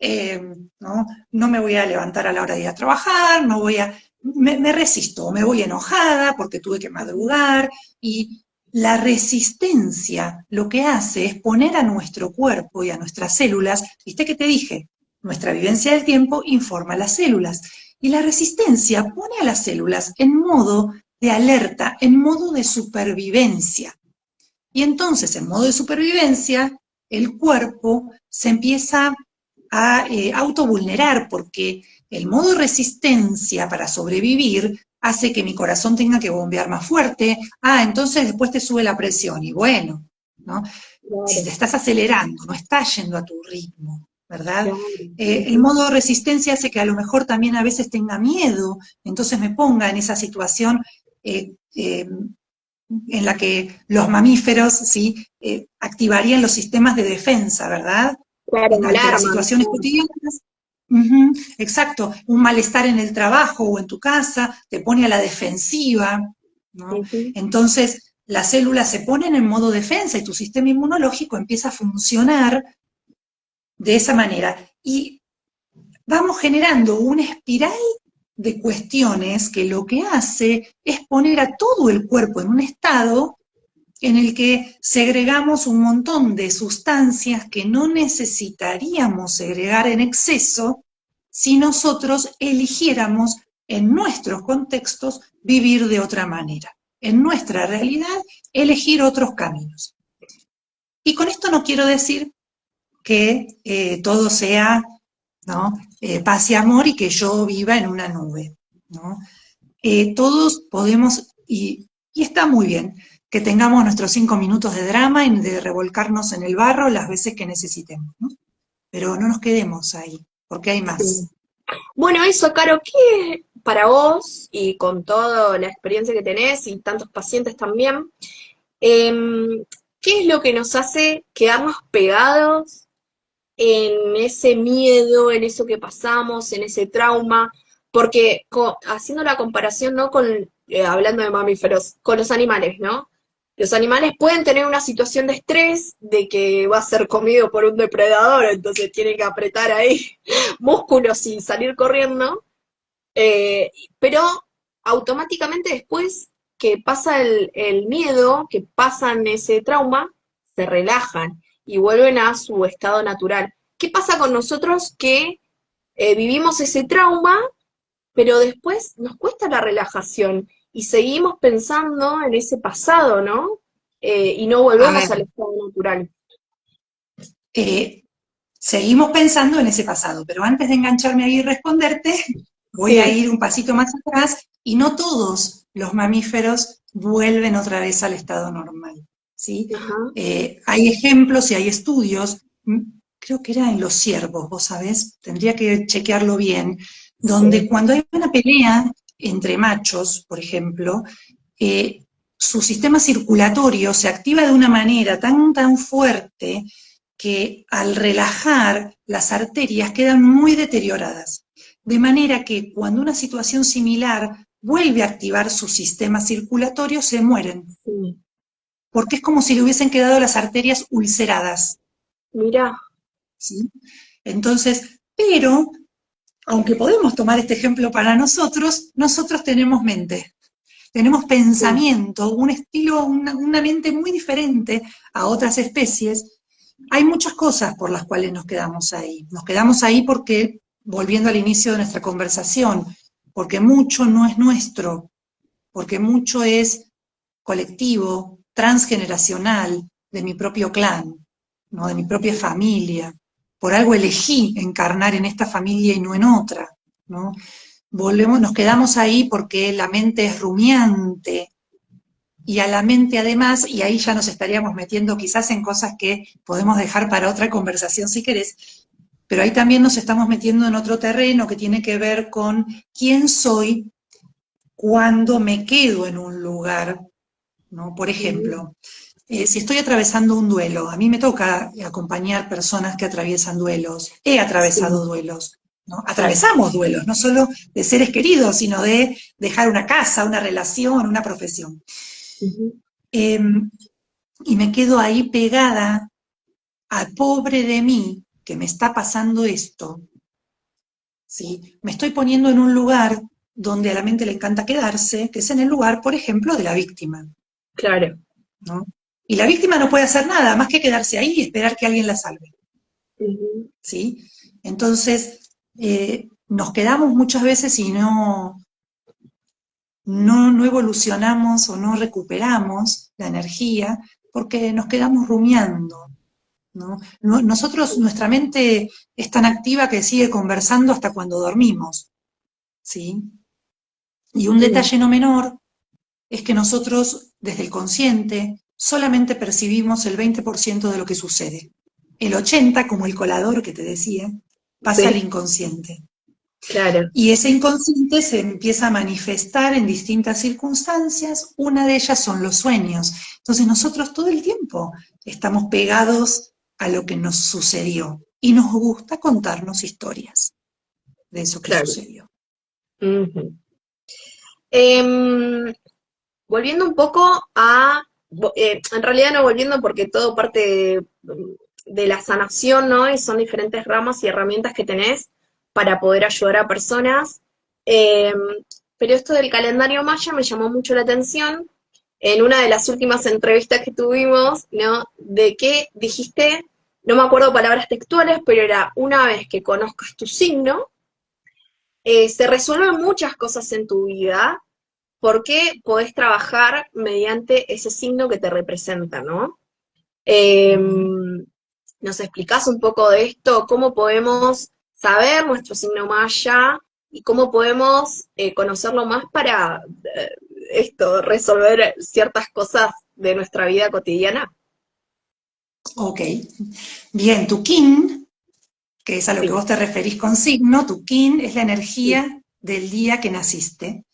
no me voy a levantar a la hora de ir a trabajar, no voy a, me resisto, me voy enojada porque tuve que madrugar y la resistencia lo que hace es poner a nuestro cuerpo y a nuestras células, viste que te dije, nuestra vivencia del tiempo informa a las células. Y la resistencia pone a las células en modo de alerta, en modo de supervivencia. Y entonces, en modo de supervivencia, el cuerpo se empieza a autovulnerar porque el modo de resistencia para sobrevivir hace que mi corazón tenga que bombear más fuerte. Entonces después te sube la presión. Y bueno, ¿no? Si te claro, estás acelerando, no estás yendo a tu ritmo, ¿verdad? claro. El Ujú. modo de resistencia hace que a lo mejor también a veces tenga miedo, entonces me ponga en esa situación en la que los mamíferos ¿sí? Activarían los sistemas de defensa, ¿verdad? Claro, Ante las alarman, situaciones claro. cotidianas. Ujú, exacto, un malestar en el trabajo o en tu casa te pone a la defensiva, ¿no? Ujú. Entonces, las células se ponen en modo defensa y tu sistema inmunológico empieza a funcionar de esa manera. Y vamos generando una espiral de cuestiones que lo que hace es poner a todo el cuerpo en un estado en el que segregamos un montón de sustancias que no necesitaríamos segregar en exceso si nosotros eligiéramos en nuestros contextos vivir de otra manera, en nuestra realidad elegir otros caminos. Y con esto no quiero decir que todo sea, ¿no? Paz y amor y que yo viva en una nube, ¿no? Todos podemos, y está muy bien, que tengamos nuestros 5 minutos de drama y de revolcarnos en el barro las veces que necesitemos, ¿no? Pero no nos quedemos ahí, porque hay Sí. más. Bueno, eso, Caro, ¿qué para vos y con toda la experiencia que tenés y tantos pacientes también, qué es lo que nos hace quedarnos pegados en ese miedo, en eso que pasamos, en ese trauma? Porque haciendo la comparación, ¿no? Con, hablando de mamíferos, con los animales, ¿no? Los animales pueden tener una situación de estrés, de que va a ser comido por un depredador, entonces tienen que apretar ahí músculos y salir corriendo, pero automáticamente después que pasa el miedo, que pasan ese trauma, se relajan y vuelven a su estado natural. ¿Qué pasa con nosotros que vivimos ese trauma, pero después nos cuesta la relajación y seguimos pensando en ese pasado, ¿no? Y no A volvemos ver, al estado natural. eh, seguimos pensando en ese pasado, pero antes de engancharme ahí y responderte, voy a Sí, ir un pasito más atrás y no todos los mamíferos vuelven otra vez al estado normal, ¿sí? ajá, Hay ejemplos y hay estudios, creo que era en los ciervos, vos sabés, tendría que chequearlo bien, donde cuando hay una pelea entre machos, por ejemplo, su sistema circulatorio se activa de una manera tan fuerte que al relajar las arterias quedan muy deterioradas. De manera que cuando una situación similar vuelve a activar su sistema circulatorio, se mueren. Sí. Porque es como si le hubiesen quedado las arterias ulceradas. Mira. ¿Sí? Entonces, pero, aunque podemos tomar este ejemplo para nosotros, nosotros tenemos mente. Tenemos pensamiento, un estilo, una mente muy diferente a otras especies. Hay muchas cosas por las cuales nos quedamos ahí. Nos quedamos ahí porque, volviendo al inicio de nuestra conversación, porque mucho no es nuestro, porque mucho es colectivo, transgeneracional, de mi propio clan, ¿no? De mi propia familia. Por algo elegí encarnar en esta familia y no en otra, ¿no? Nos quedamos ahí porque la mente es rumiante, y a la mente además, y ahí ya nos estaríamos metiendo quizás en cosas que podemos dejar para otra conversación si querés, pero ahí también nos estamos metiendo en otro terreno que tiene que ver con quién soy cuando me quedo en un lugar, ¿no? Por ejemplo, si estoy atravesando un duelo, a mí me toca acompañar personas que atraviesan duelos, he atravesado duelos, ¿no? Atravesamos duelos, no solo de seres queridos, sino de dejar una casa, una relación, una profesión. Y me quedo ahí pegada al pobre de mí que me está pasando esto, ¿sí? Me estoy poniendo en un lugar donde a la mente le encanta quedarse, que es en el lugar, por ejemplo, de la víctima. Claro. ¿No? Y la víctima no puede hacer nada más que quedarse ahí y esperar que alguien la salve. ¿Sí? Entonces, nos quedamos muchas veces y no evolucionamos o no recuperamos la energía porque nos quedamos rumiando, ¿no? Nosotros, nuestra mente es tan activa que sigue conversando hasta cuando dormimos, ¿sí? Y un detalle no menor es que nosotros, desde el consciente, solamente percibimos el 20% de lo que sucede. El 80%, como el colador que te decía, pasa al inconsciente. Claro. Y ese inconsciente se empieza a manifestar en distintas circunstancias, una de ellas son los sueños. Entonces nosotros todo el tiempo estamos pegados a lo que nos sucedió y nos gusta contarnos historias de eso que sucedió. Volviendo un poco a, en realidad no volviendo porque todo parte de la sanación, ¿no? Y son diferentes ramas y herramientas que tenés para poder ayudar a personas. Pero esto del calendario maya me llamó mucho la atención en una de las últimas entrevistas que tuvimos, ¿no? De que dijiste, no me acuerdo palabras textuales, pero era una vez que conozcas tu signo, se resuelven muchas cosas en tu vida porque podés trabajar mediante ese signo que te representa, ¿no? ¿Nos explicás un poco de esto? ¿Cómo podemos saber nuestro signo maya y cómo podemos conocerlo más para resolver ciertas cosas de nuestra vida cotidiana? Ok. Bien, tu kin, que es a lo que vos te referís con signo, tu kin es la energía del día que naciste.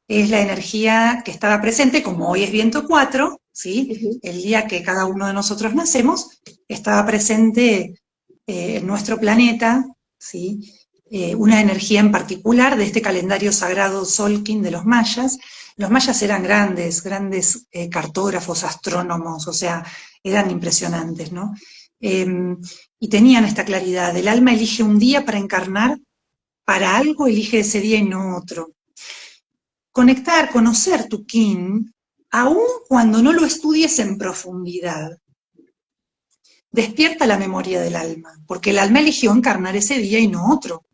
Es la energía que estaba presente, como hoy es viento 4, ¿sí? El día que cada uno de nosotros nacemos, estaba presente en nuestro planeta, ¿sí? Una energía en particular de este calendario sagrado Solkin de los mayas. Los mayas eran grandes cartógrafos, astrónomos, o sea, eran impresionantes, ¿no? Y tenían esta claridad, el alma elige un día para encarnar, para algo elige ese día y no otro. Conectar, conocer tu kin, aun cuando no lo estudies en profundidad, despierta la memoria del alma, porque el alma eligió encarnar ese día y no otro.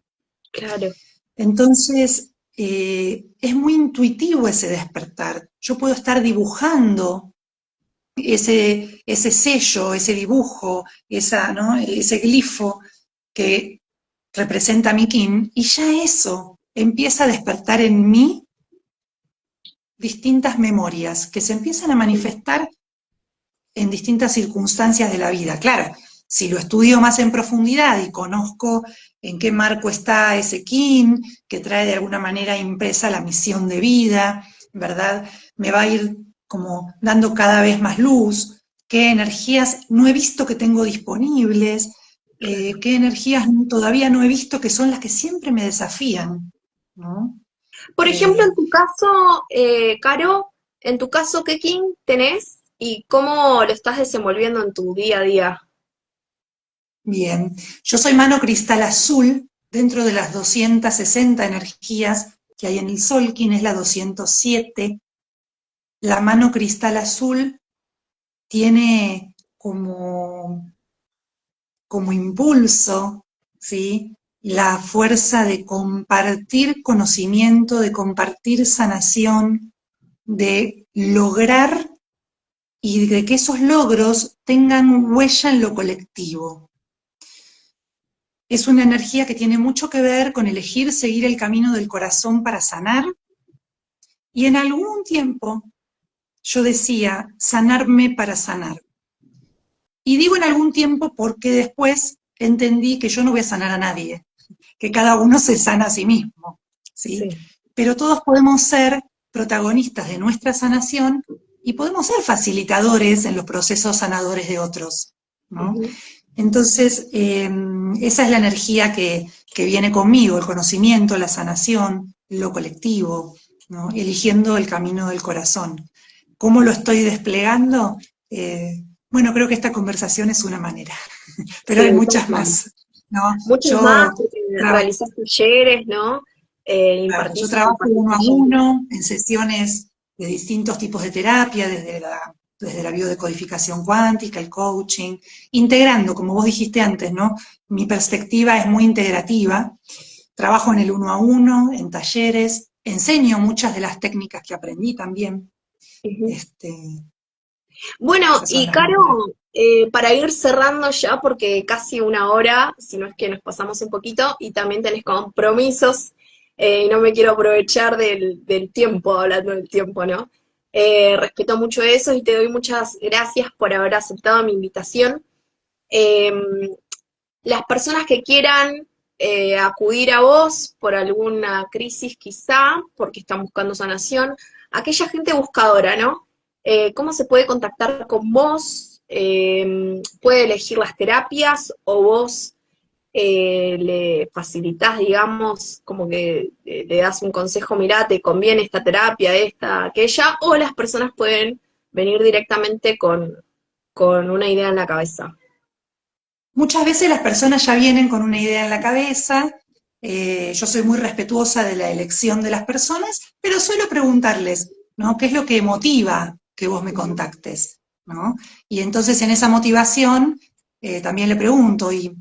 Claro. Entonces, es muy intuitivo ese despertar. Yo puedo estar dibujando ese sello, ese dibujo, ¿no? Ese glifo que representa mi kin, y ya eso empieza a despertar en mí distintas memorias que se empiezan a manifestar en distintas circunstancias de la vida. Claro, si lo estudio más en profundidad y conozco en qué marco está ese kin, que trae de alguna manera impresa la misión de vida, ¿verdad? Me va a ir como dando cada vez más luz, qué energías no he visto que tengo disponibles, qué energías todavía no he visto que son las que siempre me desafían, ¿no? Por ejemplo, Eh, en tu caso, Caro, en tu caso, ¿qué king tenés y cómo lo estás desenvolviendo en tu día a día? Bien, yo soy mano cristal azul, dentro de las 260 energías que hay en el Solkin, es la 207. La mano cristal azul tiene como impulso, ¿sí? La fuerza de compartir conocimiento, de compartir sanación, de lograr y de que esos logros tengan huella en lo colectivo. Es una energía que tiene mucho que ver con elegir seguir el camino del corazón para sanar. Y en algún tiempo yo decía, sanarme para sanar. Y digo en algún tiempo porque después entendí que yo no voy a sanar a nadie, que cada uno se sana a sí mismo, ¿sí? Sí. Pero todos podemos ser protagonistas de nuestra sanación y podemos ser facilitadores en los procesos sanadores de otros, ¿no? Ujú. Entonces, esa es la energía que viene conmigo, el conocimiento, la sanación, lo colectivo, ¿no? Eligiendo el camino del corazón. ¿Cómo lo estoy desplegando? Bueno, creo que esta conversación es una manera, pero hay Sí, tal muchas cual. más, ¿no? Muchos más, Yo porque trabajo, realizás talleres, ¿no? claro, yo Impartís, trabajo impartís uno a talleres. uno en sesiones de distintos tipos de terapia, desde la biodecodificación cuántica, el coaching, integrando, como vos dijiste antes, ¿no? Mi perspectiva es muy integrativa. Trabajo en el uno a uno, en talleres, enseño muchas de las técnicas que aprendí también. Ujú. Este, Bueno, esas son y las maneras. Caro, para ir cerrando ya, porque casi una hora, si no es que nos pasamos un poquito, y también tenés compromisos, y no me quiero aprovechar del tiempo, hablando del tiempo, ¿no? Respeto mucho eso y te doy muchas gracias por haber aceptado mi invitación. Eh, las personas que quieran acudir a vos por alguna crisis quizá, porque están buscando sanación, aquella gente buscadora, ¿no? ¿Cómo se puede contactar con vos? ¿Puede elegir las terapias o vos le facilitas, digamos, como que le das un consejo, mirá, te conviene esta terapia, esta, aquella, o las personas pueden venir directamente con una idea en la cabeza? Muchas veces las personas ya vienen con una idea en la cabeza, yo soy muy respetuosa de la elección de las personas, pero suelo preguntarles, ¿no? ¿Qué es lo que motiva que vos me contactes? ¿No? Y entonces en esa motivación también le pregunto, y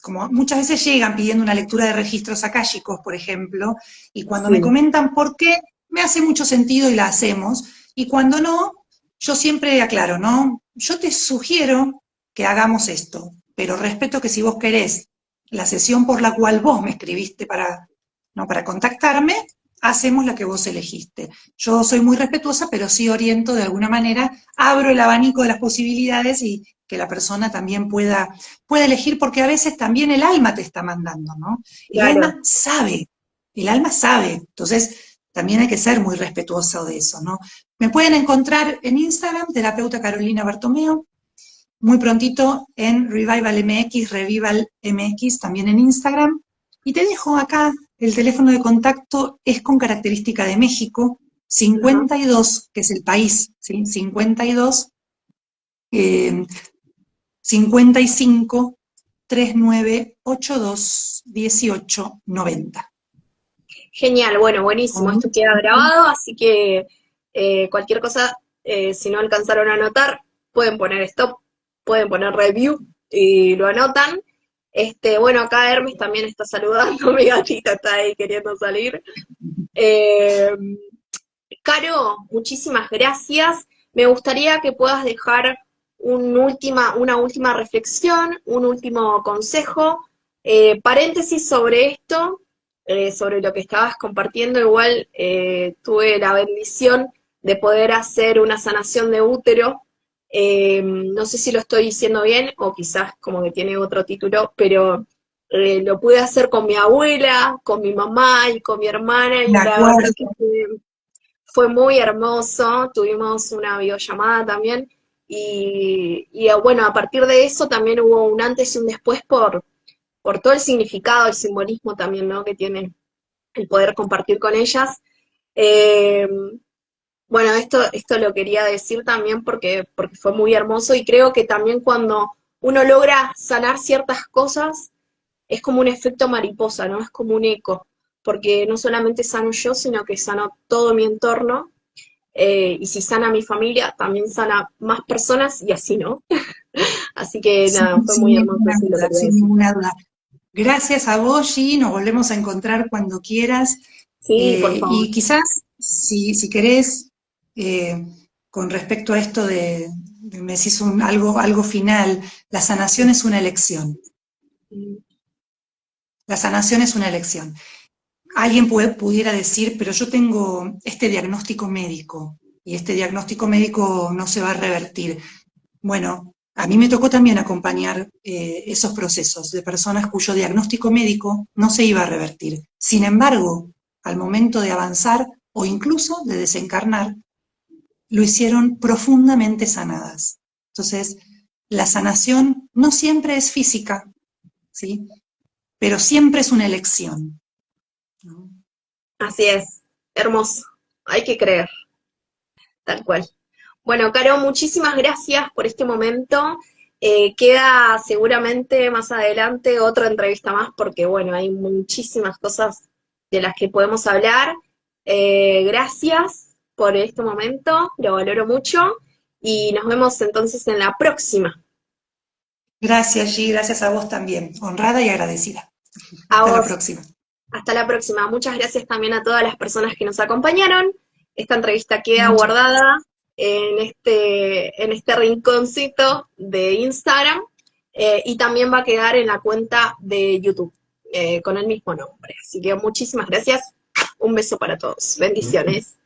como muchas veces llegan pidiendo una lectura de registros akáshicos, por ejemplo, y cuando me Sí, comentan por qué, me hace mucho sentido y la hacemos, y cuando no, yo siempre aclaro, ¿no? Yo te sugiero que hagamos esto, pero respeto que si vos querés la sesión por la cual vos me escribiste para, ¿no? para contactarme, hacemos la que vos elegiste. Yo soy muy respetuosa, pero sí oriento de alguna manera, abro el abanico de las posibilidades y que la persona también pueda elegir, porque a veces también el alma te está mandando, ¿no? claro. El alma sabe, entonces también hay que ser muy respetuoso de eso, ¿no? Me pueden encontrar en Instagram, terapeuta Carolina Bartomeo, muy prontito en Revival MX, Revival MX, también en Instagram. Y te dejo acá, el teléfono de contacto es con característica de México, Ajá. 52, que es el país, ¿sí? 52, eh, 55 3982 1890. Genial, bueno, buenísimo. Con Esto mucho queda gusto. grabado, así que cualquier cosa, si no alcanzaron a anotar, pueden poner stop, pueden poner review y lo anotan. Bueno, acá Hermes también está saludando, mi gatita está ahí queriendo salir. Eh, Caro, muchísimas gracias. Me gustaría que puedas dejar una última reflexión, un último consejo, paréntesis sobre esto, sobre lo que estabas compartiendo. Igual tuve la bendición de poder hacer una sanación de útero No sé si lo estoy diciendo bien o quizás como que tiene otro título, pero lo pude hacer con mi abuela, con mi mamá y con mi hermana y De la verdad acuerdo. que fue muy hermoso, tuvimos una videollamada también y bueno, a partir de eso también hubo un antes y un después por todo el significado, el simbolismo también, ¿no? Que tiene el poder compartir con ellas. Eh, bueno, esto lo quería decir también porque fue muy hermoso y creo que también cuando uno logra sanar ciertas cosas, es como un efecto mariposa, ¿no? Es como un eco, porque no solamente sano yo, sino que sano todo mi entorno, y si sana mi familia, también sana más personas y así, ¿no? Así que nada, fue Sin muy hermoso, ninguna eso lo duda, quería sin decir. ninguna duda. Gracias a vos, Gi, nos volvemos a encontrar cuando quieras. Sí, por favor. Y quizás, si querés, eh, con respecto a esto me decís algo final, la sanación es una elección. La sanación es una elección. Alguien pudiera decir, pero yo tengo este diagnóstico médico y este diagnóstico médico no se va a revertir. Bueno, a mí me tocó también acompañar esos procesos de personas cuyo diagnóstico médico no se iba a revertir. Sin embargo, al momento de avanzar o incluso de desencarnar, lo hicieron profundamente sanadas. Entonces, la sanación no siempre es física, ¿sí? Pero siempre es una elección, ¿no? Así es, hermoso, hay que creer, tal cual. Bueno, Caro, muchísimas gracias por este momento. Queda seguramente más adelante otra entrevista más porque, bueno, hay muchísimas cosas de las que podemos hablar. Gracias por este momento, lo valoro mucho y nos vemos entonces en la próxima. Gracias, G, gracias a vos también. Honrada y agradecida. A Hasta la vos, próxima. hasta la próxima. Muchas gracias también a todas las personas que nos acompañaron. Esta entrevista queda Muchas guardada en este rinconcito de Instagram, y también va a quedar en la cuenta de YouTube, con el mismo nombre. Así que muchísimas gracias. Un beso para todos. Bendiciones.